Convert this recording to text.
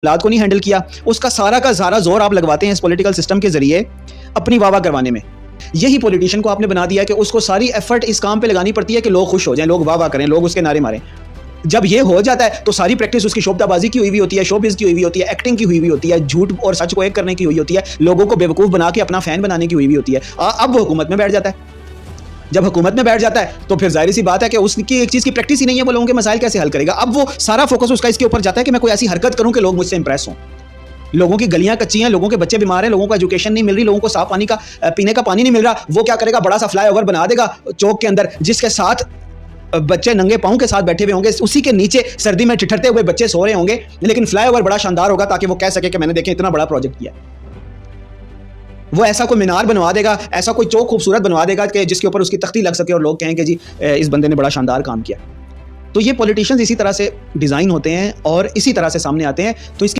हालात को नहीं हैंडल किया, उसका सारा का सारा जोर आप लगवाते हैं इस पॉलिटिकल सिस्टम के जरिए अपनी वाह करवाने में। यही पॉलिटिशियन को आपने बना दिया कि उसको सारी एफर्ट इस काम पे लगानी पड़ती है कि लोग खुश हो जाएं, लोग वाह करें, लोग उसके नारे मारें। जब ये हो जाता है तो सारी प्रैक्टिस उसकी शोबदाबाजी की हुई भी होती है, शोबिज़ की हुई भी होती है, एक्टिंग की हुई भी होती है, झूठ और सच को एक करने की हुई होती है, लोगों को बेवकूफ़ बना के अपना फ़ैन बनाने की हुई भी होती है। अब वो हुकूमत में बैठ जाता है। जब हुकूमत में बैठ जाता है तो फिर जाहिर सी बात है कि उसकी एक चीज़ की प्रैक्टिस ही नहीं है, वो लोगों के मसाइल कैसे हल करेगा। अब वो सारा फोकस उसका इसके ऊपर जाता है कि मैं कोई ऐसी हरकत करूं कि लोग मुझसे इंप्रेस हों। लोगों की गलियां कच्ची हैं, लोगों के बच्चे बीमार हैं, लोगों को एजुकेशन नहीं मिल रही, लोगों को साफ पानी का पीने का पानी नहीं मिल रहा। वो क्या करेगा, बड़ा सा फ्लाईओवर बना देगा चौक के अंदर, जिसके साथ बच्चे नंगे पाँव के साथ बैठे हुए होंगे, उसी के नीचे सर्दी में ठिठरते हुए बच्चे सो रहे होंगे, लेकिन फ्लाईओवर बड़ा शानदार होगा ताकि वो कह सके कि मैंने देखें इतना बड़ा प्रोजेक्ट किया। वो ऐसा कोई मीनार बनवा देगा, ऐसा कोई चौक खूबसूरत बनवा देगा कि जिसके ऊपर उसकी तख्ती लग सके और लोग कहें कि जी इस बंदे ने बड़ा शानदार काम किया। तो ये पॉलिटिशियंस इसी तरह से डिज़ाइन होते हैं और इसी तरह से सामने आते हैं। तो इसकी